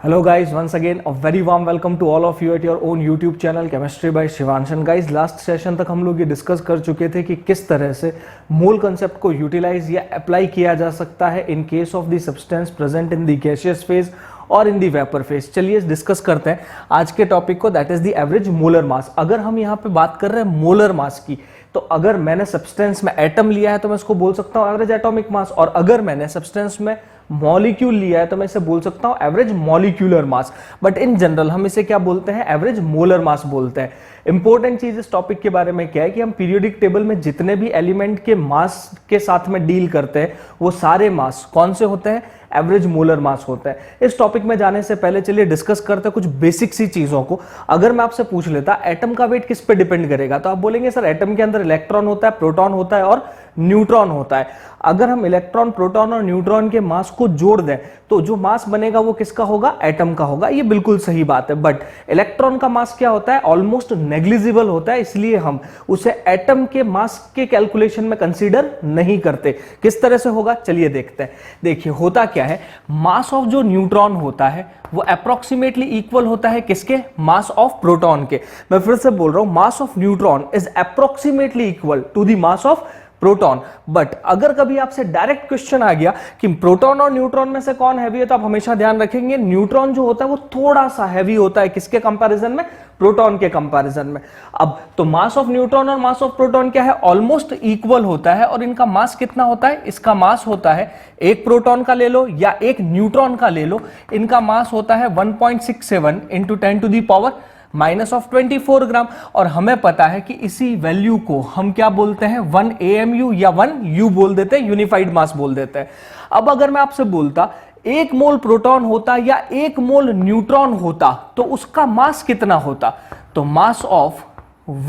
Hello guys, once again a very warm welcome to all of you at your own YouTube channel Chemistry by Shivanshan. Guys last session तक हम लोग ये discuss कर चुके थे कि किस तरह से मोल कंसेप्ट को यूटिलाइज या अप्लाई किया जा सकता है in case of the substance present in the gaseous phase और इन दी वेपर फेज। चलिए डिस्कस करते हैं आज के टॉपिक को, that is the average molar मास। अगर हम यहाँ पे बात कर रहे हैं मोलर मास की, तो अगर मैंने सब्सटेंस में एटम लिया है तो मैं इसको बोल सकता हूँ एवरेज एटॉमिक मास, और अगर मैंने सब्सटेंस में मॉलिक्यूल लिया है तो मैं इसे बोल सकता हूं average molecular mass. But in general हम इसे क्या बोलते हैं, एवरेज मोलर मास बोलते हैं। इंपॉर्टेंट चीज इस टॉपिक के बारे में क्या है कि हम पीरियोडिक टेबल में जितने भी एलिमेंट के मास के साथ में डील करते हैं वो सारे मास कौन से होते हैं, एवरेज मोलर मास होता है। इस टॉपिक में जाने से पहले चलिए डिस्कस करते हैं कुछ बेसिक सी चीजों को। अगर मैं आपसे पूछ लेता एटम का वेट किस पे डिपेंड करेगा, तो आप बोलेंगे सर एटम के अंदर इलेक्ट्रॉन होता है, प्रोटॉन होता है और न्यूट्रॉन होता है। अगर हम इलेक्ट्रॉन, प्रोटॉन और न्यूट्रॉन के मास को जोड़ दें तो जो मास बनेगा वो किसका होगा, एटम का होगा। ये बिल्कुल सही बात है। बट इलेक्ट्रॉन का मास क्या होता है, ऑलमोस्ट नेग्लिजिबल होता है, इसलिए हम उसे एटम के मास के कैलकुलेशन में कंसीडर नहीं करते। किस तरह से होगा चलिए देखते हैं। देखिए होता क्या है, मास ऑफ जो न्यूट्रॉन होता है वो अप्रोक्सीमेटली इक्वल होता है किसके, मास ऑफ प्रोटॉन के। मैं फिर से बोल रहा हूं, mass of neutron is approximately equal to the mass of proton. But अगर कभी आपसे डायरेक्ट क्वेश्चन आ गया कि प्रोटॉन और न्यूट्रॉन में से कौन हैवी है, तो आप हमेशा ध्यान रखेंगे न्यूट्रॉन जो होता है वो थोड़ा सा हैवी होता है किसके कंपैरिजन में, प्रोटॉन के कंपैरिजन में। अब तो मास ऑफ न्यूट्रॉन और मास ऑफ प्रोटॉन क्या है, ऑलमोस्ट इक्वल होता है। और इनका मास कितना होता है, इसका मास होता है, एक प्रोटॉन का ले लो या एक न्यूट्रॉन का ले लो, इनका मास होता है 1.67 इंटू 10 टू दी पावर -24 ग्राम। और हमें पता है कि इसी वैल्यू को हम क्या बोलते हैं, 1 AMU या 1 U बोल देते हैं, यूनिफाइड मास बोल देते हैं। अब अगर मैं आपसे बोलता 1 मोल प्रोटॉन होता या 1 मोल न्यूट्रॉन होता तो उसका मास कितना होता, तो mass of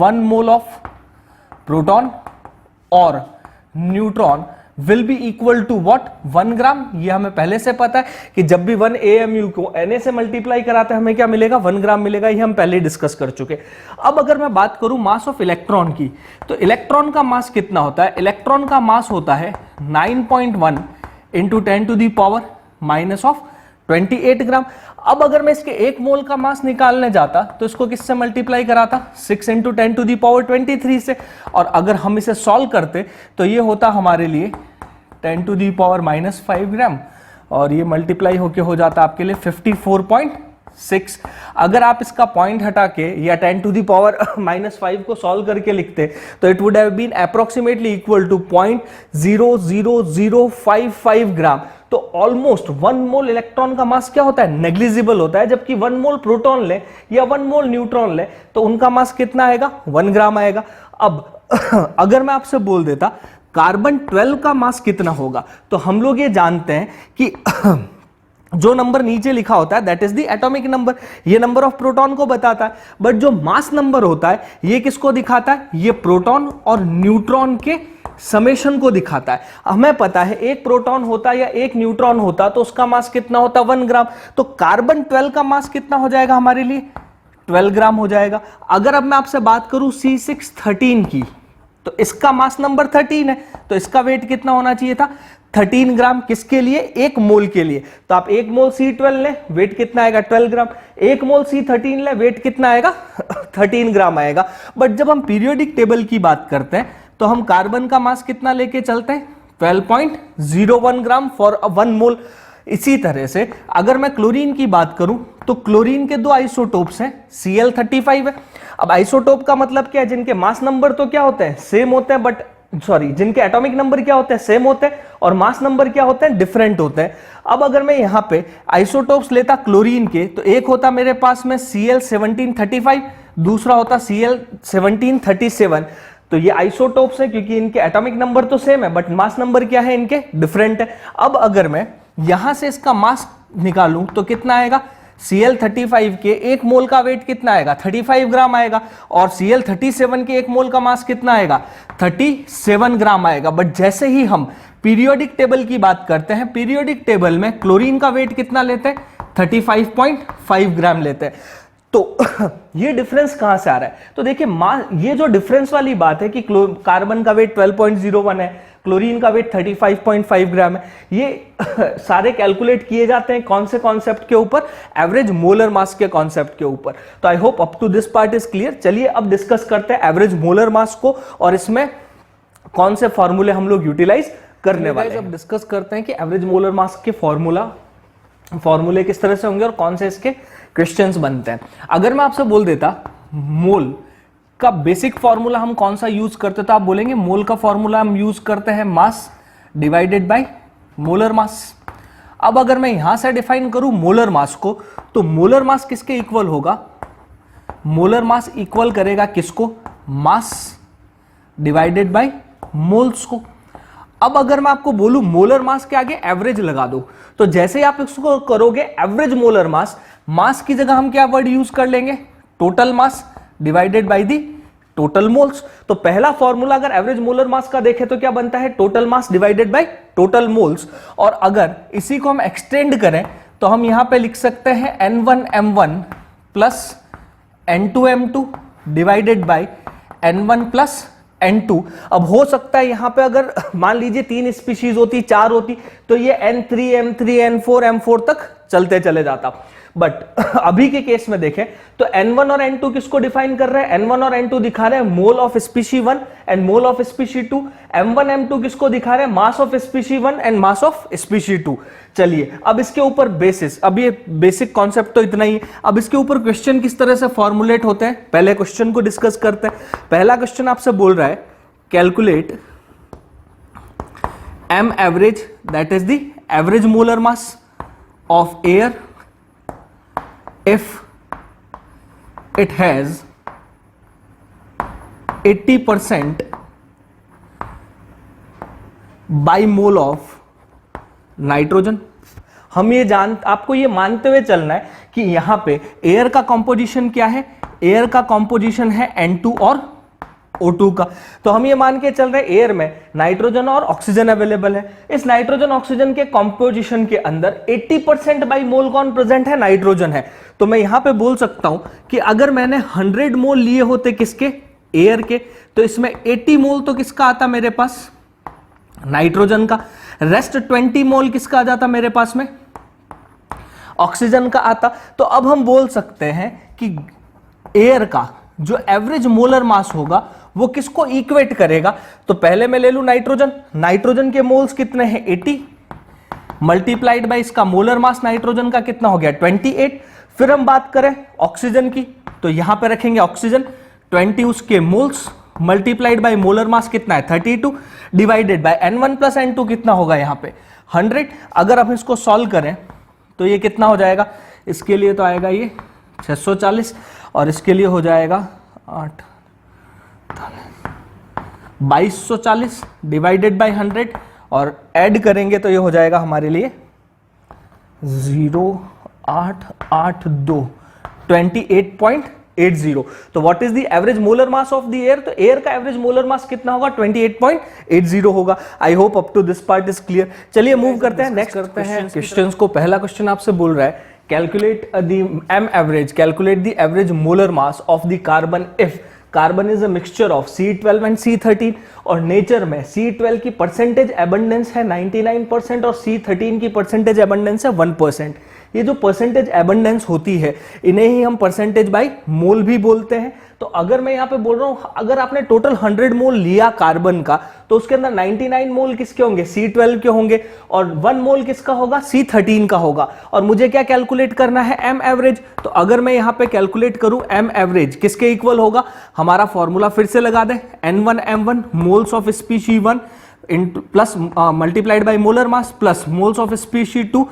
1 mole of proton और neutron will be equal to what, 1 gram. ये हमें पहले से पता है कि जब भी 1 AMU को Na से मल्टीप्लाई कराते हैं हमें क्या मिलेगा, 1 ग्राम मिलेगा। ये हम पहले डिस्कस कर चुके। अब अगर मैं बात करूं मास ऑफ इलेक्ट्रॉन की, तो इलेक्ट्रॉन का मास कितना होता है, इलेक्ट्रॉन का मास होता है 9.1 इंटू 10 टू दी पावर -28 ग्राम। अब अगर मैं इसके 1 मोल का मास निकालने जाता तो इसको किससे मल्टीप्लाई कराता, 6 इंटू 10 टू दी पावर 23 से। और अगर हम इसे सॉल्व करते तो ये होता हमारे लिए 10 टू दी पावर -5 ग्राम, और ये मल्टीप्लाई होके हो जाता आपके लिए 54.6। अगर आप इसका पॉइंट हटा के या 10 टू दी पावर -5 को सॉल्व करके लिखते तो it would have been approximately equal to 0.00055 gram. तो ऑलमोस्ट 1 मोल इलेक्ट्रॉन का मास क्या होता है, नेग्लिजिबल होता है। जबकि 1 मोल प्रोटॉन ले या 1 मोल न्यूट्रॉन ले तो उनका मास कितना आएगा, 1 ग्राम आएगा। अब अगर मैं आपसे बोल देता कार्बन 12 का मास कितना होगा, तो हम लोग ये जानते हैं कि जो नंबर नीचे लिखा होता है that is the atomic number, ये नंबर ऑफ प्रोटॉन को बताता है। बट जो मास नंबर होता है ये किसको दिखाता है, ये प्रोटॉन और न्यूट्रॉन के समेशन को दिखाता है। हमें पता है एक प्रोटॉन होता या एक न्यूट्रॉन होता तो उसका मास कितना होता, 1 ग्राम। तो कार्बन 12 का मास कितना हो जाएगा हमारे लिए, 12 ग्राम हो जाएगा। अगर अब मैं आपसे बात करूं C613 की, तो इसका मास नंबर 13 है, तो इसका वेट कितना होना चाहिए था, 13 ग्राम। किसके लिए, 1 मोल के लिए। तो आप 1 मोल C12 ले, वेट कितना आएगा, 12 ग्राम। 1 मोल C13 ले, वेट कितना आएगा 13 ग्राम आएगा। बट जब हम पीरियोडिक टेबल की बात करते हैं तो हम कार्बन का मास कितना लेके चलते हैं, 12.01 ग्राम फॉर 1 मोल। इसी तरह से अगर मैं क्लोरीन की बात करूं तो क्लोरीन के 2 आइसोटोप्स हैं, Cl35 है। अब आइसोटोप का मतलब क्या है, जिनके मास नंबर तो क्या होते हैं, सेम होते हैं, बट जिनके एटॉमिक नंबर क्या होते हैं, सेम होते हैं, और मास नंबर क्या होते हैं, डिफरेंट होते हैं। अब अगर मैं यहां पे आइसोटोप्स लेता क्लोरीन के, तो एक होता मेरे पास में Cl1735, दूसरा होता Cl1737। तो ये आइसोटोप्स है क्योंकि इनके एटॉमिक नंबर तो सेम है बट मास नंबर क्या है, इनके डिफरेंट है। अब अगर मैं यहां से इसका मास निकालूं तो कितना आएगा, Cl35 के 1 मोल का वेट कितना आएगा, 35 ग्राम आएगा। और Cl37 के 1 मोल का मास कितना आएगा, 37 ग्राम आएगा। बट जैसे ही हम पीरियोडिक टेबल की बात करते हैं, पीरियोडिक टेबल में क्लोरीन का वेट कितना लेते हैं, 35.5 ग्राम लेते हैं। तो ये डिफरेंस कहां से आ रहा है? तो देखिए ये जो डिफरेंस वाली बात है कि कार्बन का वेट 12.01 है, क्लोरीन का वेट 35.5 ग्राम है, ये सारे कैलकुलेट किए जाते हैं कौन से कॉन्सेप्ट के ऊपर? एवरेज मोलर मास के कॉन्सेप्ट के ऊपर। तो I hope up to this part is clear. चलिए अब डिस्कस करते हैं एवरेज मोलर मास को और इसमें कौन से फॉर्मूले हम लोग यूटिलाइज करने वाले हैं। अब डिस्कस करते हैं कि एवरेज मोलर मास के फॉर्मूले किस तरह से होंगे और कौन से इसके क्वेश्चंस बनते हैं। अगर मैं आपसे बोल देता मोल का बेसिक फॉर्मूला हम कौन सा यूज करते, तो आप बोलेंगे मोल का फॉर्मूला हम यूज करते हैं mass divided by molar mass. अब अगर मैं यहां से डिफाइन करूं मोलर मास को, तो मोलर मास किसके इक्वल होगा? मोलर मास इक्वल करेगा किसको? मास डिवाइडेड बाय मोल्स को। अब अगर मैं आपको बोलूं मोलर मास के आगे एवरेज लगा दो, तो जैसे ही आप इसको करोगे एवरेज मोलर मास, मास की जगह हम क्या वर्ड यूज कर लेंगे? Total mass divided by the total moles. तो पहला फॉर्मूला अगर एवरेज मोलर मास का देखें तो क्या बनता है? Total mass divided by total moles. और अगर इसी को हम एक्सटेंड करें तो हम यहां पे लिख सकते हैं N1M1 plus N2M2 divided by N1 plus N2। अब हो सकता है यहां पे अगर मान लीजिए 3 स्पीशीज होती, 4 होती, तो ये N3 M3 N4 M4 तक चलते चले जाता। बट अभी के केस में देखें तो N1 और N2 किसको डिफाइन कर रहे हैं? N1 और N2 दिखा रहे हैं mole of species 1 and mole of species 2। M1 M2 किसको दिखा रहे हैं? Mass of species 1 and mass of species 2। चलिए अब इसके ऊपर बेसिस, अब ये बेसिक कॉन्सेप्ट तो इतना ही है। अब इसके ऊपर क्वेश्चन किस तरह से फॉर्मुलेट होते हैं, पहले क्वेश्चन को डिस्कस करते हैं। पहला क्वेश्चन आपसे बोल रहा है calculate M average, that is the average molar mass of air if it has 80% by mole of nitrogen. हम ये आपको ये मानते हुए चलना है कि यहां पे एयर का कंपोजिशन क्या है? एयर का कंपोजिशन है N2 और O2 का। तो हम ये मान के चल रहे हैं एयर में नाइट्रोजन और ऑक्सीजन अवेलेबल है। इस नाइट्रोजन ऑक्सीजन के कंपोजिशन के अंदर 80% बाई मोल कौन प्रेजेंट है? नाइट्रोजन है। तो मैं यहां पे बोल सकता हूं कि अगर मैंने 100 मोल लिए होते किसके? एयर के, तो इसमें 80 मोल तो किसका आता मेरे पास? नाइट्रोजन का। रेस्ट 20 मोल किसका आ जाता मेरे पास में? ऑक्सीजन का आता। तो अब हम बोल सकते हैं कि एयर का जो एवरेज मोलर मास होगा वो किसको इक्वेट करेगा? तो पहले मैं ले लूं नाइट्रोजन। नाइट्रोजन के मोल्स कितने हैं? 80 मल्टीप्लाइड बाय इसका मोलर मास नाइट्रोजन का कितना हो गया? 28। फिर हम बात करें ऑक्सीजन की, तो यहां पे रखेंगे ऑक्सीजन 20 उसके moles multiplied by molar mass कितना है? 32 divided by N1 plus N2 कितना होगा यहां पे? 100। अगर हम इसको सॉल्व करें तो ये कितना हो जाएगा? इसके लिए तो आएगा ये 640 और इसके लिए हो जाएगा 2240 डिवाइडेड बाय 100 और ऐड करेंगे तो ये हो जाएगा हमारे लिए 0882 28.80। तो what is the average molar mass of the air? तो एयर का एवरेज मोलर मास कितना होगा? 28.80 होगा। I hope up to this part is clear. चलिए मूव करते हैं, नेक्स्ट करते हैं क्वेश्चंस को। पहला क्वेश्चन आपसे बोल रहा है calculate the M average, calculate the average molar mass of the carbon if carbon is a mixture of C12 and C13 और नेचर में C12 की परसेंटेज एबंडेंस है 99% और C13 की परसेंटेज एबंडेंस है 1%। ये जो परसेंटेज एबंडेंस होती है इन्हें ही हम परसेंटेज बाय मोल भी बोलते हैं। तो अगर मैं यहाँ पे बोल रहा हूं अगर आपने टोटल 100 मोल लिया कार्बन का तो उसके अंदर 99 मोल किसके होंगे? C12 के होंगे और 1 मोल किसका होगा? C13 का होगा। और मुझे क्या कैलकुलेट करना है? M average. तो अगर मैं यहाँ पे कैलकुलेट करूं M एवरेज किसके इक्वल होगा? हमारा फॉर्मूला फिर से लगा दें, N1M1 moles of species 1 plus multiplied by molar mass plus moles of species 2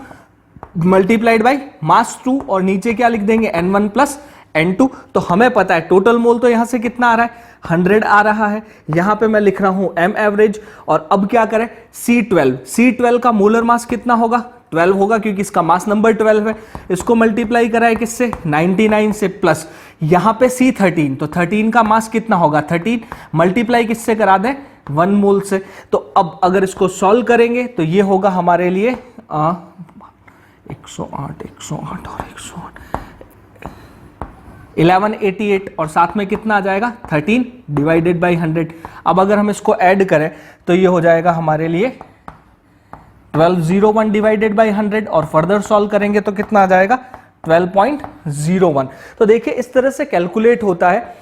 multiplied by mass 2 और नीचे क्या लिख देंगे? N1 plus N2। तो हमें पता है टोटल मोल तो यहां से कितना आ रहा है? 100 आ रहा है। यहां पे मैं लिख रहा हूं M एवरेज। और अब क्या करें? C12 का मोलर मास कितना होगा? 12 होगा क्योंकि इसका मास नंबर 12 है। इसको मल्टीप्लाई कराए किससे? 99 से प्लस यहां पे C13, तो 13 का मास कितना होगा? 13 मल्टीप्लाई किससे करा दें? 1 मोल से। तो अब अगर इसको सॉल्व करेंगे तो ये होगा हमारे लिए 108 और 108 1188 और साथ में कितना आ जाएगा 13 डिवाइडेड बाई 100। अब अगर हम इसको ऐड करें तो ये हो जाएगा हमारे लिए 1201 डिवाइडेड बाई 100 और फर्दर सॉल्व करेंगे तो कितना आ जाएगा 12.01। तो देखिए इस तरह से कैलकुलेट होता है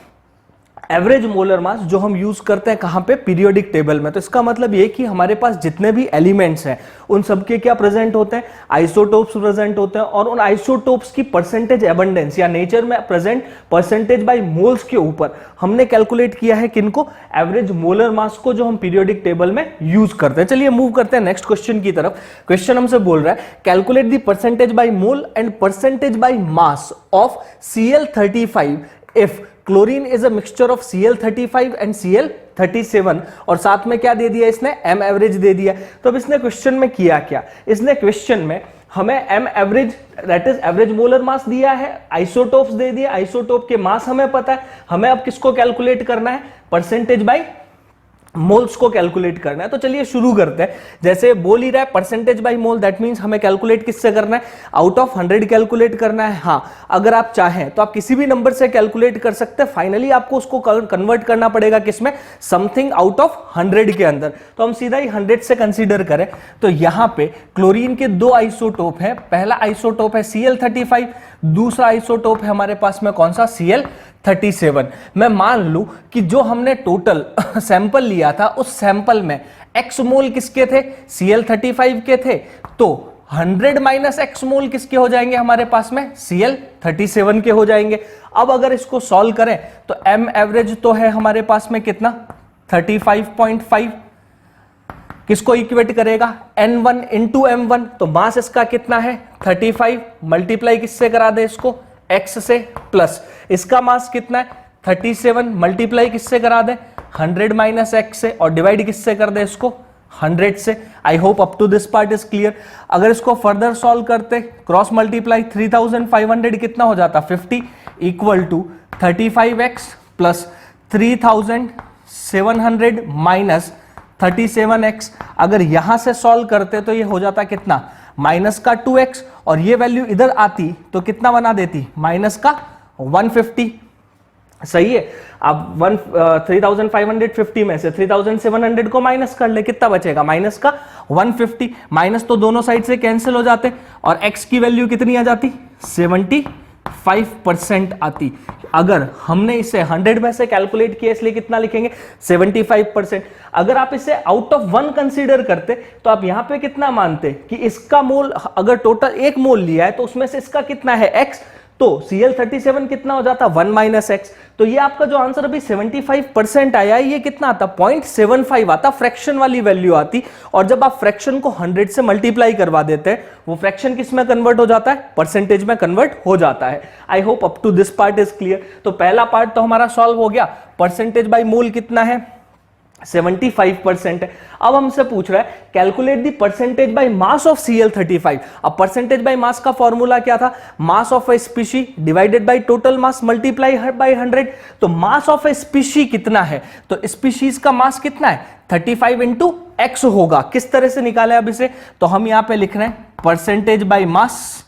एवरेज मोलर मास, जो हम यूज करते हैं कहां पे, पीरियोडिक टेबल में। तो इसका मतलब ये कि हमारे पास जितने भी एलिमेंट्स हैं उन सबके क्या प्रेजेंट होते हैं, आइसोटोप्स प्रेजेंट होते हैं, और उन आइसोटोप्स की परसेंटेज एबंडेंस या नेचर में प्रेजेंट परसेंटेज बाय मोल्स के ऊपर हमने कैलकुलेट किया है किनको, एवरेज मोलर मास को, जो हम पीरियोडिक टेबल में यूज करते हैं। चलिए मूव करते हैं नेक्स्ट क्वेश्चन की तरफ। क्वेश्चन हमसे बोल रहा है calculate the percentage by mole and percentage by mass of Cl35 if chlorine is a mixture of Cl35 and Cl37, और साथ में क्या दे दिया इसने, एम एवरेज दे दिया। तो अब इसने क्वेश्चन में किया क्या, इसने क्वेश्चन में हमें M average that is average molar mass दिया है, आइसोटोप्स दे दिए, आइसोटोप के मास हमें पता है, हमें अब किसको कैलकुलेट करना है, परसेंटेज बाय मोल्स को कैलकुलेट करना है। तो चलिए शुरू करते हैं। जैसे बोल ही रहा है percentage by mole, that means हमें कैलकुलेट किससे करना है, आउट ऑफ 100 कैलकुलेट करना है। हाँ, अगर आप चाहें तो आप किसी भी नंबर से कैलकुलेट कर सकते हैं, फाइनली आपको उसको कन्वर्ट करना पड़ेगा किसमें, समथिंग आउट ऑफ 100 के अंदर। तो हम सीधा ही 100 से कंसीडर करें तो यहां पे क्लोरीन के दो आइसोटोप है, पहला आइसोटोप है Cl35, दूसरा आइसोटोप है हमारे पास में कौन सा, Cl37। मैं मान लूं कि जो हमने टोटल सैंपल लिया था उस सैंपल में x मोल किसके थे, Cl35 के थे, तो 100 माइनस x मोल किसके हो जाएंगे हमारे पास में, Cl37 के हो जाएंगे। अब अगर इसको सॉल्व करें तो m एवरेज तो है हमारे पास में कितना, 35.5, किसको इक्वेट करेगा, N1 इंटू M1, तो मास इसका कितना है 35, मल्टीप्लाई किससे करा दे इसको, x से, प्लस इसका मास कितना है 37, मल्टीप्लाई किससे करा दे 100 माइनस x से, और डिवाइड किससे कर दे इसको 100 से। I hope up to this part is clear. अगर इसको फर्दर सॉल्व करते, क्रॉस मल्टीप्लाई 3500 कितना हो जाता 50 equal to 35x plus 3700 minus 37x। अगर यहां से सॉल्व करते तो ये हो जाता कितना, माइनस का 2x, और ये वैल्यू इधर आती तो कितना बना देती, माइनस का 150। सही है। अब 3550 में से 3700 को माइनस कर ले, कितना बचेगा, माइनस का 150। माइनस तो दोनों साइड से कैंसिल हो जाते, और x की वैल्यू कितनी आ जाती, 75% आती। अगर हमने इसे 100 में से कैलकुलेट किया इसलिए कितना लिखेंगे, 75%। अगर आप इसे आउट ऑफ 1 कंसीडर करते तो आप यहां पे कितना मानते कि इसका मोल, अगर टोटल 1 मोल लिया है तो उसमें से इसका कितना है x, तो Cl37 कितना हो जाता 1 माइनस एक्स। तो ये आपका जो आंसर अभी 75% आया है, ये कितना आता, 0.75 आता, फ्रैक्शन वाली वैल्यू आती। और जब आप फ्रैक्शन को 100 से मल्टीप्लाई करवा देते हैं, वो फ्रैक्शन किस में कन्वर्ट हो जाता है, परसेंटेज में कन्वर्ट हो जाता है। I hope up to this part is clear. तो पहला पार्ट तो हमारा सॉल्व हो गया, परसेंटेज बाय मोल कितना है 75% है। अब हमसे पूछ रहा है calculate the percentage by mass of Cl35। अब परसेंटेज बाय मास का फॉर्मूला क्या था, mass of A species divided by total mass multiply by 100। तो मास ऑफ ए स्पीशी कितना है, तो स्पीशीज का मास कितना है 35 इंटू एक्स होगा। किस तरह से निकाले अब इसे, तो हम यहां पे लिख रहे हैं percentage by mass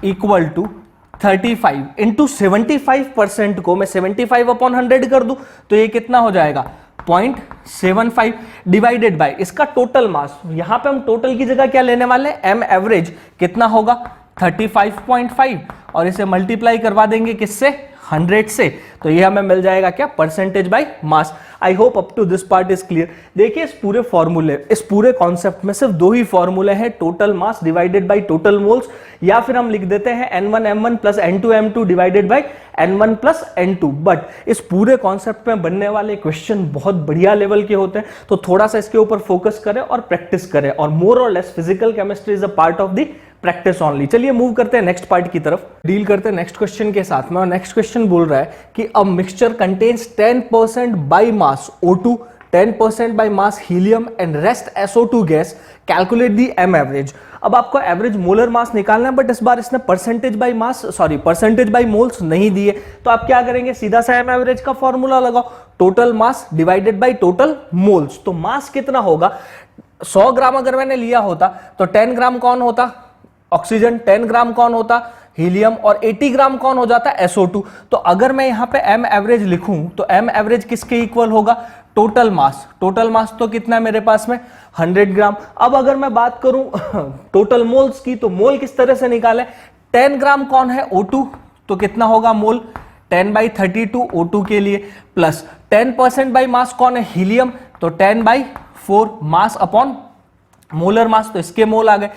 equal to 35 into 75% को मैं 75 अपॉन 100 कर दूं तो ये कितना हो जाएगा 0.75 डिवाइडेड बाय इसका टोटल मास। यहां पे हम टोटल की जगह क्या लेने वाले हैं, एम एवरेज कितना होगा 35.5, और इसे मल्टीप्लाई करवा देंगे किससे 100 से, तो ये हमें मिल जाएगा क्या percentage by mass. I hope up to this part is clear. देखिए इस पूरे फॉर्मूले, इस पूरे कॉन्सेप्ट में सिर्फ दो ही फॉर्मूले हैं, total mass divided by total moles, या फिर हम लिख देते हैं N1 M1 plus N2 M2 divided by N1 plus N2। But इस पूरे कॉन्सेप्ट में बनने वाले क्वेश्चन बहुत बढ़िया लेवल के होते हैं, तो थोड़ा सा इसके ऊपर फोकस करें और प्रैक्टिस करें, और मोर और less physical chemistry is a part of the practice only. चलिए मूव करते हैं नेक्स्ट पार्ट की तरफ, डील करते हैं नेक्स्ट क्वेश्चन के साथ में। और नेक्स्ट क्वेश्चन बोल रहा है कि a mixture contains 10% by mass O2, 10% by mass helium and rest SO2 gas, calculate the M average. अब आपको एवरेज मोलर मास निकालना है, बट इस बार इसने percentage by mass, sorry percentage by moles नहीं दिए, तो आप क्या करेंगे, सीधा सा एम एवरेज का फॉर्मूला लगाओ, total mass divided by total moles. तो मास कितना होगा, 100 ग्राम अगर मैंने लिया होता तो 10 ग्राम कौन होता, ऑक्सीजन, 10 ग्राम कौन होता, हीलियम, और 80 ग्राम कौन हो जाता है, SO2। तो अगर मैं यहाँ पे m एवरेज लिखूं तो m एवरेज किसके इक्वल होगा, टोटल मास। टोटल मास तो कितना है मेरे पास में, 100 ग्राम। अब अगर मैं बात करूं टोटल मोल्स की, तो मोल किस तरह से निकाले, 10 ग्राम कौन है, O2, तो कितना होगा मोल, 10/32 O2 के लिए, प्लस 10% बाई मास कौन है, हीलियम, तो 10/4 मास अपॉन मोलर मास, तो इसके मोल आ गए।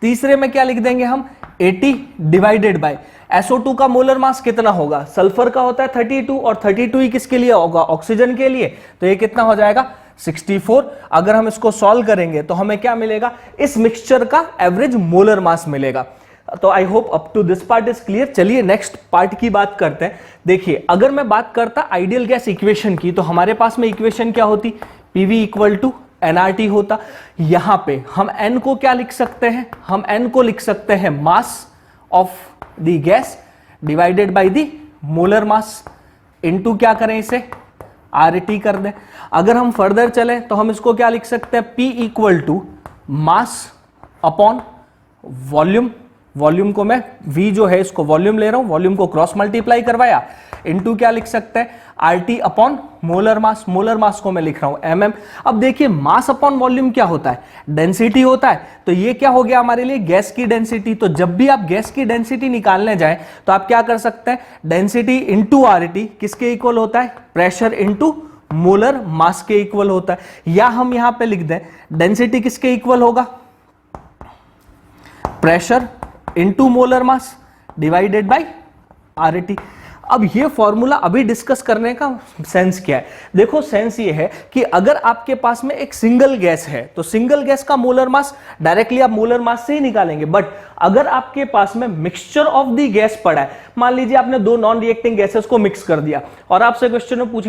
तीसरे में क्या लिख देंगे हम, 80 डिवाइडेड बाय SO2 का मोलर मास कितना होगा, सल्फर का होता है 32, और 32 ही किसके लिए होगा, ऑक्सीजन के लिए, तो ये कितना हो जाएगा, 64। अगर हम इसको सॉल्व करेंगे तो हमें क्या मिलेगा, इस मिक्सचर का एवरेज मोलर मास मिलेगा। तो I hope up to this part is clear. चलिए नेक्स्ट पार्ट की बात करते हैं। देखिए अगर मैं बात करता आइडियल गैस इक्वेशन की, तो हमारे पास में इक्वेशन क्या होती, PV इक्वल टू nRT होता। यहां पे हम n को क्या लिख सकते हैं, हम n को लिख सकते हैं मास of the gas divided by the molar mass, into क्या करें इसे, RT कर दें। अगर हम फर्दर चलें तो हम इसको क्या लिख सकते हैं, P equal to mass upon volume. Volume को मैं V जो है इसको वॉल्यूम ले रहा हूं, वॉल्यूम को क्रॉस मल्टीप्लाई करवाया, इनटू क्या लिख सकते हैं, RT upon molar mass. Molar mass को मैं लिख रहा हूं mm। अब देखिए मास अपॉन वॉल्यूम क्या होता है, डेंसिटी होता है। तो ये क्या हो गया हमारे लिए, गैस की डेंसिटी। तो जब भी आप गैस की डेंसिटी निकालने जाए तो आप क्या कर सकते हैं, डेंसिटी इंटू RT किसके इक्वल होता है, प्रेशर इंटू मोलर मास के इक्वल होता है। या हम यहां पे लिख दें डेंसिटी किसके इक्वल होगा, pressure into molar mass divided by RT। अब ये फॉर्मूला अभी डिस्कस करने का सेंस क्या है, देखो सेंस ये है कि अगर आपके पास में एक सिंगल गैस है तो सिंगल गैस का मोलर मास डायरेक्टली आप मोलर मास से ही निकालेंगे। बट अगर आपके पास में मिक्सचर ऑफ द गैस पड़ा है, मान लीजिए आपने दो नॉन रिएक्टिंग गैसेस को मिक्स कर दिया और आपसे क्वेश्चन में पूछ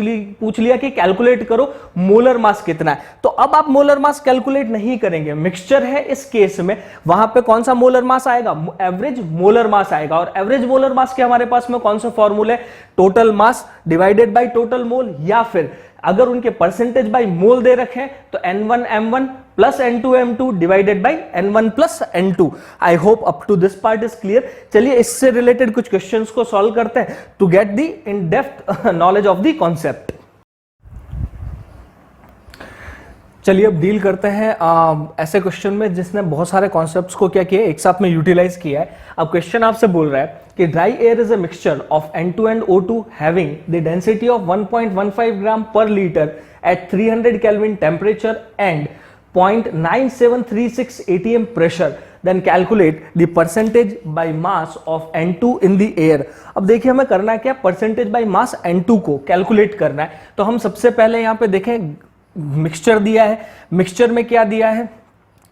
लिया कि कैलकुलेट करो मोलर मास कितना है, तो अब आप मोलर मास कैलकुलेट नहीं करेंगे, मिक्सचर है इस केस में, वहां पे कौन सा मोलर मास आएगा, एवरेज मोलर मास आएगा। और एवरेज मोलर मास के हमारे पास में कौन सा formula, total mass divided by total mole, या फिर अगर उनके परसेंटेज बाय मोल दे रखे तो N1 M1 plus N2 M2 divided by N1 plus N2। I hope up to this part is clear. चलिए इससे रिलेटेड कुछ क्वेश्चंस को सॉल्व करते हैं to get the in depth knowledge of the concept. चलिए अब डील करते हैं ऐसे क्वेश्चन में जिसने बहुत सारे कॉन्सेप्ट्स को क्या किया, एक साथ में यूटिलाइज किया है। अब क्वेश्चन आपसे बोल रहा है कि dry air is a mixture of N2 and O2 having the density of 1.15 gram per litre at 300 kelvin temperature and 0.9736 atm pressure, then calculate the percentage by mass of N2 in the air. अब देखिए हमें करना है क्या, percentage by mass N2 को calculate करना है। तो हम सबसे पहले यहां पे देखें मिक्सचर दिया है, मिक्सचर में क्या दिया है,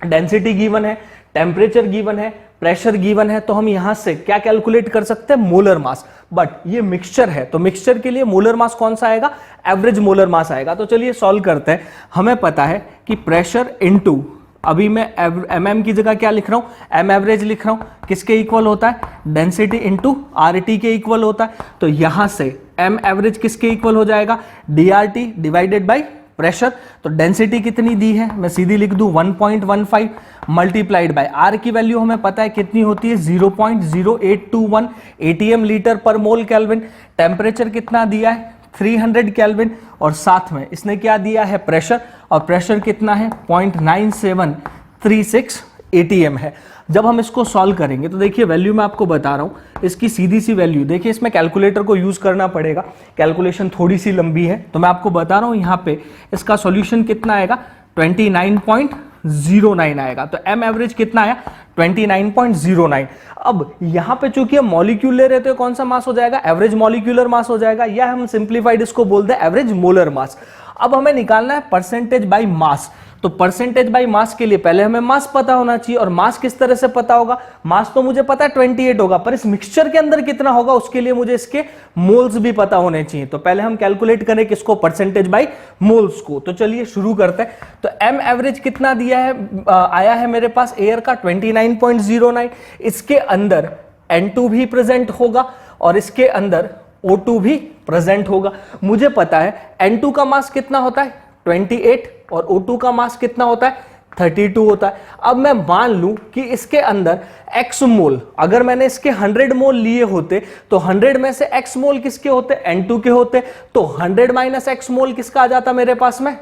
डेंसिटी गिवन है, टेम्परेचर गिवन है, प्रेशर गिवन है। तो हम यहां से क्या कैलकुलेट कर सकते हैं, मोलर मास। बट ये मिक्सचर है तो मिक्सचर के लिए मोलर मास कौन सा आएगा, एवरेज मोलर मास आएगा। तो चलिए सॉल्व करते हैं। हमें पता है कि प्रेशर इनटू, अभी मैं mm की जगह क्या लिख रहा हूं, m एवरेज लिख रहा हूं, किसके इक्वल होता है, डेंसिटी इंटू RT के इक्वल होता है। तो यहां से m एवरेज किसके इक्वल हो जाएगा, DRT डिवाइडेड बाई प्रेशर। तो डेंसिटी कितनी दी है, मैं सीधी लिख दूं 1.15 मल्टीप्लाइड बाय R की वैल्यू हमें पता है कितनी होती है, 0.0821 atm लीटर पर मोल केल्विन। टेम्परेचर कितना दिया है, 300 केल्विन, और साथ में इसने क्या दिया है, प्रेशर, और प्रेशर कितना है 0.9736 atm है। जब हम इसको सॉल्व करेंगे तो देखिए वैल्यू मैं आपको बता रहा हूं, इसकी सीधी सी वैल्यू देखिए, इसमें कैलकुलेटर को यूज करना पड़ेगा, कैलकुलेशन थोड़ी सी लंबी है तो मैं आपको बता रहा हूं यहां पे इसका सॉल्यूशन कितना आएगा, 29.09 आएगा। तो m एवरेज कितना आया, 29.09। अब यहां पे चूंकि हम मॉलिक्यूल ले रहे थे, कौन सा मास हो जाएगा, एवरेज मॉलिक्यूलर मास हो जाएगा, या हम सिंप्लीफाइड इसको बोलते हैं एवरेज मोलर मास। अब हमें निकालना है परसेंटेज बाय मास। तो परसेंटेज बाय मास के लिए पहले हमें मास पता होना चाहिए, और मास किस तरह से पता होगा, मास तो मुझे पता है 28 होगा, पर इस मिक्सचर के अंदर कितना होगा उसके लिए मुझे इसके मोल्स भी पता होने चाहिए। तो पहले हम कैलकुलेट करें किसको, परसेंटेज बाय मोल्स को। तो चलिए शुरू करते हैं। तो m एवरेज कितना दिया है, आया है मेरे पास एयर का 29.09। इसके अंदर N2 भी प्रेजेंट होगा और इसके अंदर O2 भी प्रेजेंट होगा। मुझे पता है N2 का मास कितना होता है 28 और O2 का मास कितना होता है 32 होता है। अब मैं मान लूं कि इसके अंदर x मोल, अगर मैंने इसके 100 मोल लिए होते तो 100 में से x मोल किसके होते, N2 के होते, तो 100 माइनस x मोल किसका आ जाता मेरे पास में,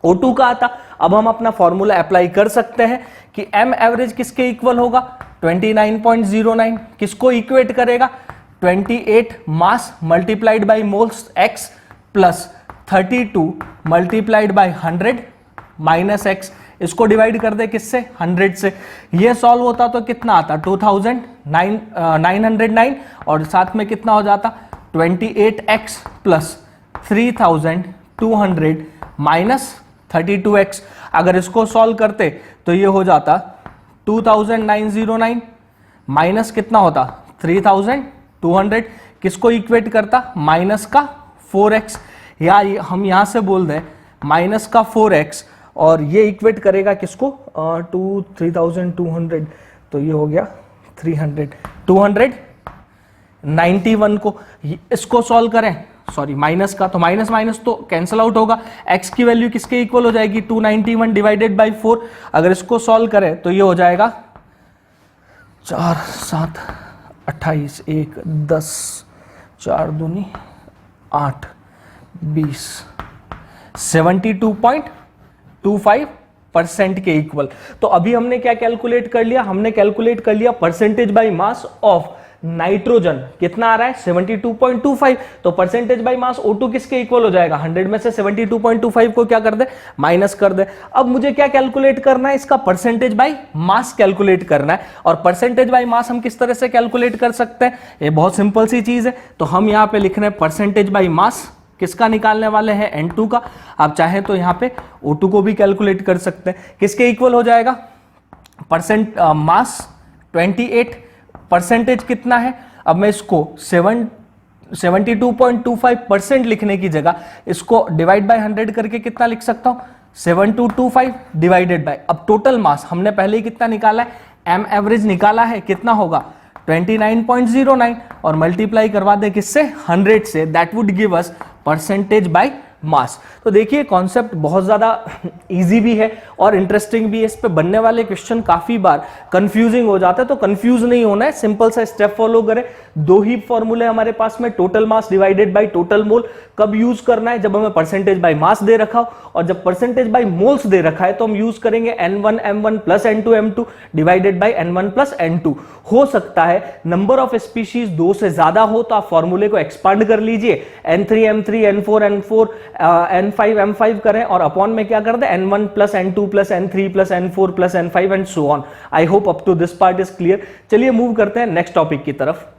O2 का आता। अब हम अपना फॉर्मूला अप्लाई कर सकते हैं कि m एवरेज किसके इक्वल होगा, 29.09, किसको इक्वेट करेगा, 28 mass multiplied by moles x plus 32 multiplied by 100 minus x, इसको डिवाइड कर दे किससे, 100 से। ये सॉल्व होता तो कितना आता, 2909 और साथ में कितना हो जाता 28x प्लस 3200 माइनस 32x। अगर इसको सॉल्व करते तो ये हो जाता 2909 माइनस कितना होता 3200, किसको इक्वेट करता, माइनस का 4x, या हम यहां से बोल दें माइनस का 4x, और ये इक्वेट करेगा किसको, 3200, तो ये हो गया 291 को। इसको सॉल्व करें, सॉरी माइनस का, तो माइनस माइनस तो कैंसिल आउट होगा, x की वैल्यू किसके इक्वल हो जाएगी, 291 डिवाइडेड बाई 4। अगर इसको सॉल्व करें तो ये हो जाएगा 4 7 28 1 10 4 दूनी 8 20 72.25% के इक्वल। तो अभी हमने क्या कैलकुलेट कर लिया, हमने कैलकुलेट कर लिया percentage by mass of nitrogen, कितना आ रहा है 72.25, तो परसेंटेज बाय मास O2 किसके इक्वल हो जाएगा, 100 में से 72.25 को क्या कर दे, माइनस कर दे। अब मुझे क्या कैलकुलेट करना है, इसका परसेंटेज बाय मास कैलकुलेट करना है। और परसेंटेज बाय मास हम किस तरह से कैलकुलेट कर सकते हैं, ये बहुत सिंपल सी चीज है। तो हम यहां पे लिख रहे हैं परसेंटेज बाय मास किसका निकालने वाले हैं, N2 का। आप चाहें तो यहां पे O2 को भी कैलकुलेट कर सकते हैं, किसके इक्वल हो जाएगा, परसेंट मास 28, परसेंटेज कितना है। अब मैं इसको 72.25% लिखने की जगह इसको डिवाइड बाय 100 करके कितना लिख सकता हूं, 7225 डिवाइडेड बाय, अब टोटल मास हमने पहले ही कितना निकाला है, m एवरेज निकाला है, कितना होगा 29.09, और मल्टीप्लाई करवा दे किससे, 100 से, that would give us percentage by मास। तो देखिए कॉन्सेप्ट बहुत ज्यादा इजी भी है और इंटरेस्टिंग भी है। इस पे बनने वाले क्वेश्चन काफी बार कंफ्यूजिंग हो जाता है, तो कंफ्यूज नहीं होना है, सिंपल सा स्टेप फॉलो करें। दो ही फॉर्मूले हमारे पास में, total mass divided by total mole. कब यूज करना है, जब हमें परसेंटेज बाय मास दे रखा हो, और जब परसेंटेज बाय मोल्स दे रखा है तो हम यूज करेंगे N1 M1 plus N2 M2 divided by N1 plus N2। हो सकता है नंबर ऑफ स्पीशीज 2 से ज्यादा हो तो आप फॉर्मूले को एक्सपांड कर लीजिए, N3 M3 N4 N4 N5 M5 करें, और अपॉन में क्या कर दे, N1 plus N2 plus N3 plus N4 plus N5 and so on. I hope up to this part is clear. चलिए मूव करते हैं नेक्स्ट टॉपिक की तरफ।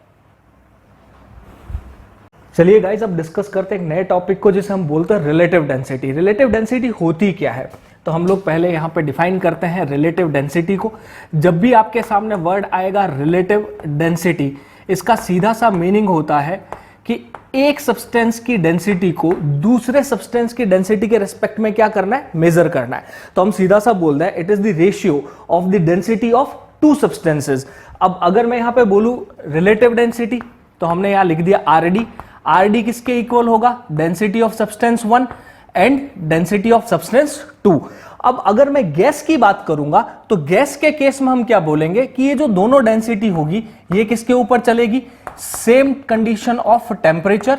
चलिए गाइस अब डिस्कस करते हैं एक नए टॉपिक को जिसे हम बोलते हैं रिलेटिव डेंसिटी। रिलेटिव डेंसिटी होती क्या है, तो हम लोग पहले यहां पे डिफाइन करते हैं रिलेटिव डेंसिटी को। जब भी आपके सामने वर्ड आएगा रिलेटिव डेंसिटी, इसका सीधा सा मीनिंग होता है कि एक सब्सटेंस की डेंसिटी को दूसरे सब्सटेंस की डेंसिटी के रेस्पेक्ट में क्या करना है, मेजर करना है। तो हम सीधा सा बोल रहे हैं it is the ratio of the density of to substances. अब अगर मैं यहां पे बोलूं रिलेटिव डेंसिटी, तो हमने यहां लिख दिया RD। RD किसके इक्वल होगा, density of substance 1 and density of substance 2। अब अगर मैं गैस की बात करूंगा तो गैस के केस में हम क्या बोलेंगे कि ये जो दोनों डेंसिटी होगी ये किसके ऊपर चलेगी, same condition of temperature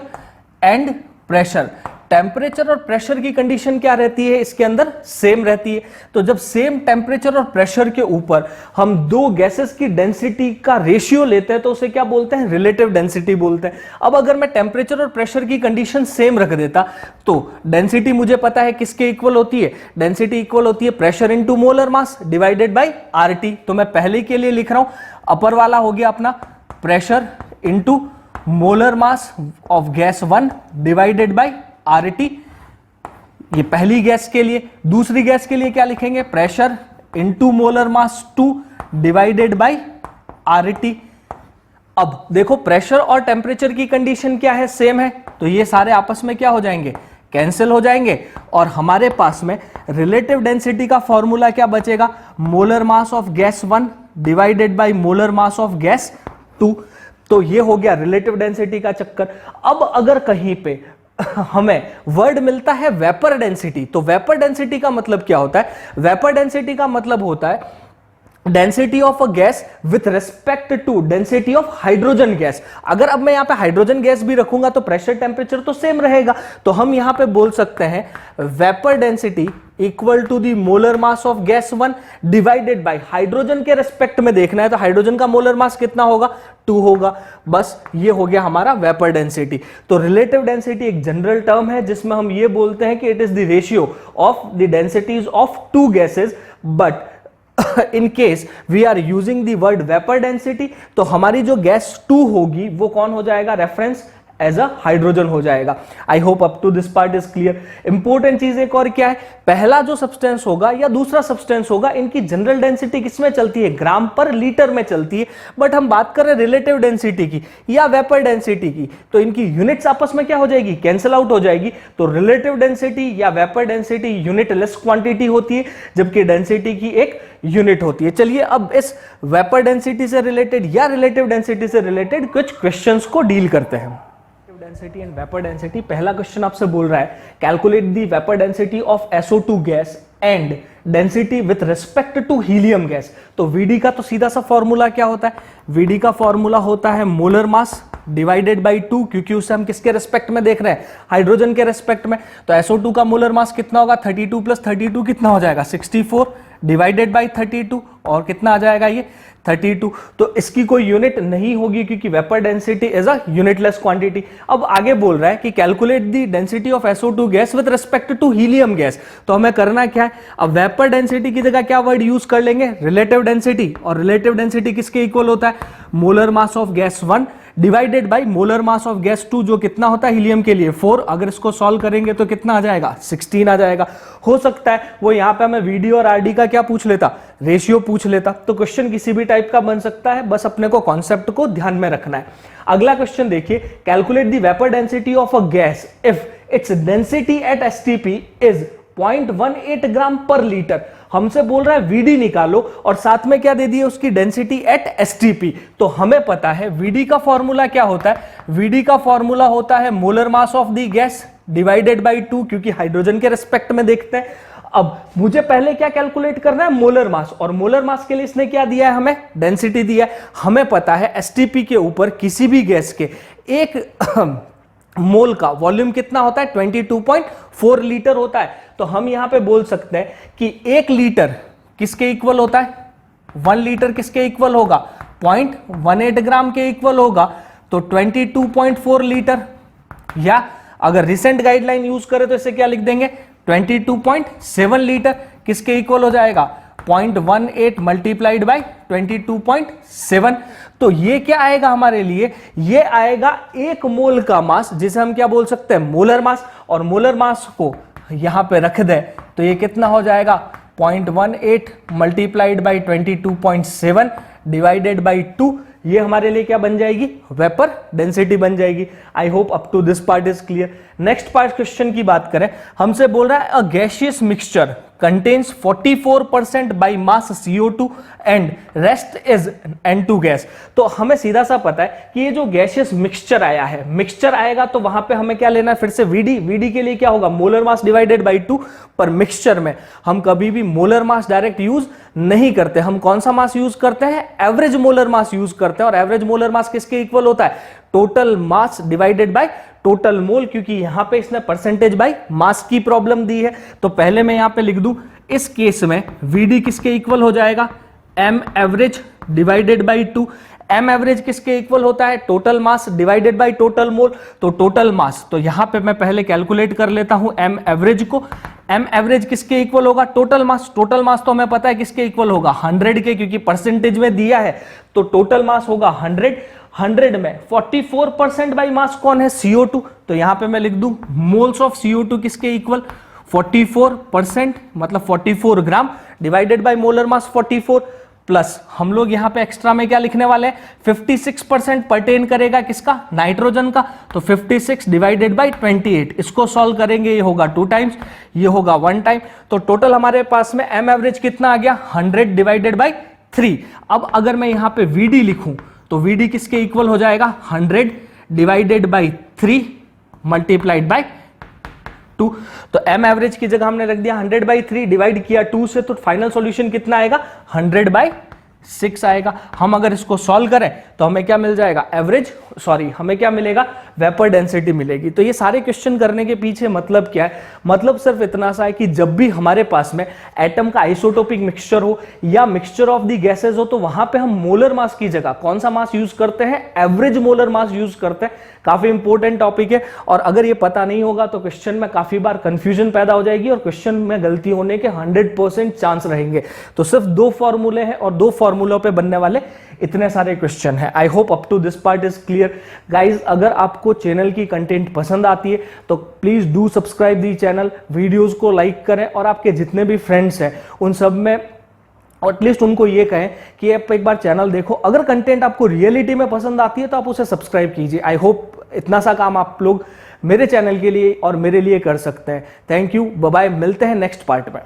and pressure. Temperature और प्रेशर की कंडीशन क्या रहती है, इसके अंदर सेम रहती है। तो जब सेम टेम्परेचर और प्रेशर के ऊपर हम दो गैसेस की डेंसिटी का रेशियो लेते हैं तो उसे क्या बोलते हैं, रिलेटिव डेंसिटी बोलते हैं। अब अगर मैं टेम्परेचर और प्रेशर की कंडीशन सेम रख देता तो डेंसिटी मुझे पता है किसके इक्वल होती है, डेंसिटी इक्वल होती है pressure into molar mass divided by RT। तो मैं पहले के लिए लिख रहा हूं, अपर वाला हो गया अपना pressure into molar mass of gas 1 divided bye RT, ये पहली गैस के लिए। दूसरी गैस के लिए क्या लिखेंगे, pressure into molar mass 2 divided by RT। अब देखो प्रेशर और टेम्परेचर की कंडीशन क्या है, सेम है, तो ये सारे आपस में क्या हो जाएंगे, कैंसिल हो जाएंगे, और हमारे पास में रिलेटिव डेंसिटी का फॉर्मूला क्या बचेगा, molar mass of gas 1 divided by molar mass of gas 2। तो ये हो गया रिलेटिव डेंसिटी का चक्कर। अब अगर कहीं पे हमें वर्ड मिलता है वेपर डेंसिटी। तो वेपर डेंसिटी का मतलब क्या होता है? वेपर डेंसिटी का मतलब होता है density of a gas with respect to density of hydrogen gas. अगर अब मैं यहां पे हाइड्रोजन गैस भी रखूंगा तो प्रेशर टेम्परेचर तो सेम रहेगा। तो हम यहां पे बोल सकते हैं vapour density equal to the molar mass of gas 1 divided by hydrogen के रेस्पेक्ट में देखना है तो हाइड्रोजन का मोलर मास कितना होगा? 2 होगा। बस ये हो गया हमारा वेपर डेंसिटी। तो रिलेटिव डेंसिटी एक जनरल टर्म है जिसमें हम ये बोलते हैं कि it is the ratio of the densities of two gases, but in case we are using the word vapour density तो हमारी जो गैस 2 होगी वो कौन हो जाएगा? रेफरेंस एज अ हाइड्रोजन हो जाएगा। I hope up to this part is clear. Important चीज एक और क्या है, पहला जो सब्सटेंस होगा या दूसरा सब्सटेंस होगा इनकी जनरल डेंसिटी किसमें चलती है? ग्राम पर लीटर में चलती है। बट हम बात कर रहे हैं रिलेटिव डेंसिटी की या वेपर डेंसिटी की, तो इनकी यूनिट्स आपस में क्या हो जाएगी? कैंसिल आउट हो जाएगी। तो रिलेटिव डेंसिटी या vapour density unit less quantity होती है जबकि डेंसिटी की एक यूनिट होती है। चलिए अब इस वेपर डेंसिटी से रिलेटेड या रिलेटिव डेंसिटी से रिलेटेड कुछ क्वेश्चंस को डील करते हैं। डेंसिटी एंड वेपर डेंसिटी, पहला क्वेश्चन आपसे बोल रहा है calculate the vapour density of SO2 gas and density with respect to helium gas. तो VD का तो सीधा सा फॉर्मूला क्या होता है? VD का फॉर्मूला होता है मोलर मास डिवाइडेड बाई 2, क्योंकि उससे हम किसके रेस्पेक्ट में देख रहे हैं? हाइड्रोजन के रेस्पेक्ट में। तो SO2 का मोलर मास कितना होगा? 32 प्लस 32 कितना हो जाएगा? 64 डिवाइडेड बाई 32 और कितना आ जाएगा ये? 32। तो इसकी कोई यूनिट नहीं होगी क्योंकि vapour density is a unitless quantity. अब आगे बोल रहा है कि calculate the density of SO2 gas with respect to helium gas. तो हमें करना क्या है? अब वेपर डेंसिटी की जगह क्या वर्ड यूज कर लेंगे? Relative density. और रिलेटिव डेंसिटी किसके इक्वल होता है? Molar mass of gas 1 divided by molar mass of gas 2, जो कितना होता है हीलियम के लिए 4। अगर इसको सॉल्व करेंगे तो कितना आ जाएगा? 16 आ जाएगा। हो सकता है वो यहां पे हमें VD और RD का क्या पूछ लेता? रेशियो पूछ लेता। तो क्वेश्चन किसी भी टाइप का बन सकता है, बस अपने को कॉन्सेप्ट को ध्यान में रखना है। अगला क्वेश्चन देखिए, calculate the vapour density of a gas if its density at STP is 0.18 gram per litre. हमसे बोल रहा है VD निकालो और साथ में क्या दे दिए? उसकी डेंसिटी एट STP। तो हमें पता है VD का फॉर्मूला क्या होता है? VD का फॉर्मूला होता है molar mass of the gas divided by 2, क्योंकि हाइड्रोजन के रेस्पेक्ट में देखते हैं। अब मुझे पहले क्या कैलकुलेट करना है? Molar mass. और मोलर मास के लिए इसने क्या दिया है? हमें डेंसिटी दिया है। हमें पता है STP के ऊपर किसी भी गैस के एक मोल का वॉल्यूम कितना होता है? 22.4 लीटर होता है। तो हम यहां पे बोल सकते हैं कि 1 लीटर किसके इक्वल होता है? 1 लीटर किसके इक्वल होगा? 0.18 ग्राम के इक्वल होगा। तो 22.4 लीटर, या अगर रिसेंट गाइडलाइन यूज करें तो इसे क्या लिख देंगे? 22.7 लीटर किसके इक्वल हो जाएगा? 0.18 मल्टीप्लाइड बाई 22.7। तो ये क्या आएगा हमारे लिए? ये आएगा 1 मोल का मास, जिसे हम क्या बोल सकते हैं? Molar mass. और मोलर मास को यहां पे रख दें तो ये कितना हो जाएगा? 0.18 मल्टीप्लाइड बाई 22.7 डिवाइडेड बाई 2। ये हमारे लिए क्या बन जाएगी? वेपर डेंसिटी बन जाएगी। I hope up to this part is clear. Next part question की बात करें, हमसे बोल रहा है a gaseous mixture contains 44% by mass CO2 and rest is N2 gas. तो हमें सीधा सा पता है कि ये जो गैसियस मिक्सचर आया है, मिक्सचर आएगा तो वहां पे हमें क्या लेना है? फिर से VD के लिए क्या होगा? Molar mass divided by 2। पर मिक्सचर में हम कभी भी मोलर मास डायरेक्ट यूज नहीं करते। हम कौन सा मास यूज करते हैं? एवरेज मोलर मास यूज करते हैं। और एवरेज मोलर मास किसके इक्वल होता है? Total mass divided by total mole, क्योंकि यहां पे इसने परसेंटेज बाय मास की प्रॉब्लम दी है। तो पहले मैं यहां पे लिख दूं, इस केस में VD किसके इक्वल हो जाएगा? M average divided by 2। M average किसके इक्वल होता है? Total mass divided by total mole. तो टोटल मास, तो यहां पे मैं पहले कैलकुलेट कर लेता हूं M एवरेज को। M एवरेज किसके इक्वल होगा? Total mass. टोटल मास तो हमें पता है किसके इक्वल होगा? 100 के, क्योंकि परसेंटेज में दिया है। तो टोटल मास होगा 100। 100 में 44% बाई मास कौन है? CO2। तो यहां पे मैं लिख दूं मोल्स ऑफ CO2 किसके इक्वल? 44%, मतलब 44 gram divided by molar mass 44, plus हम लोग यहां पे एक्स्ट्रा में क्या लिखने वाले हैं? 56% परटेन करेगा किसका? नाइट्रोजन का। तो 56 डिवाइडेड बाय 28, इसको सॉल्व करेंगे, ये होगा 2 टाइम्स, ये होगा 1 टाइम। तो टोटल हमारे पास में M एवरेज कितना आ गया? 100 डिवाइडेड बाय 3। अब अगर मैं यहां पे VD लिखूं तो VD किसके इक्वल हो जाएगा? 100 डिवाइडेड बाई 3 मल्टीप्लाइड बाय 2। तो m एवरेज की जगह हमने रख दिया 100/3, डिवाइड किया 2 से, तो फाइनल सॉल्यूशन कितना आएगा 100/6 आएगा। हम अगर इसको सॉल्व करें तो हमें क्या मिल जाएगा, हमें क्या मिलेगा, वेपर डेंसिटी मिलेगी। तो ये सारे क्वेश्चन करने के पीछे मतलब क्या है, मतलब सिर्फ इतना सा है कि जब भी हमारे पास में एटम का आइसोटोपिक मिक्सचर हो या मिक्सचर ऑफ द गैसेस हो, तो वहां पे हम मोलर मास की जगह कौन सा मास यूज करते हैं, एवरेज मोलर मास यूज करते हैं। काफी इंपॉर्टेंट टॉपिक है, और अगर ये पता नहीं होगा तो क्वेश्चन में काफी बार कंफ्यूजन पैदा हो जाएगी और क्वेश्चन में गलती होने के 100% चांस रहेंगे। तो सिर्फ 2 फॉर्मूले हैं और 2 फॉर्मूलों पे बनने वाले इतने सारे क्वेश्चन हैं। I hope up to this part is clear guys. अगर आपको चैनल की कंटेंट पसंद आती है तो please do subscribe the channel, videos को लाइक करें और आपके जितने भी फ्रेंड्स हैं उन सब में एटलीस्ट उनको ये कहें कि आप एक बार चैनल देखो। अगर कंटेंट आपको रियलिटी में पसंद आती है तो आप उसे सब्सक्राइब कीजिए। आई होप इतना सा काम आप लोग मेरे चैनल के लिए और मेरे लिए कर सकते हैं। थैंक यू, बाय बाय, मिलते हैं नेक्स्ट पार्ट में।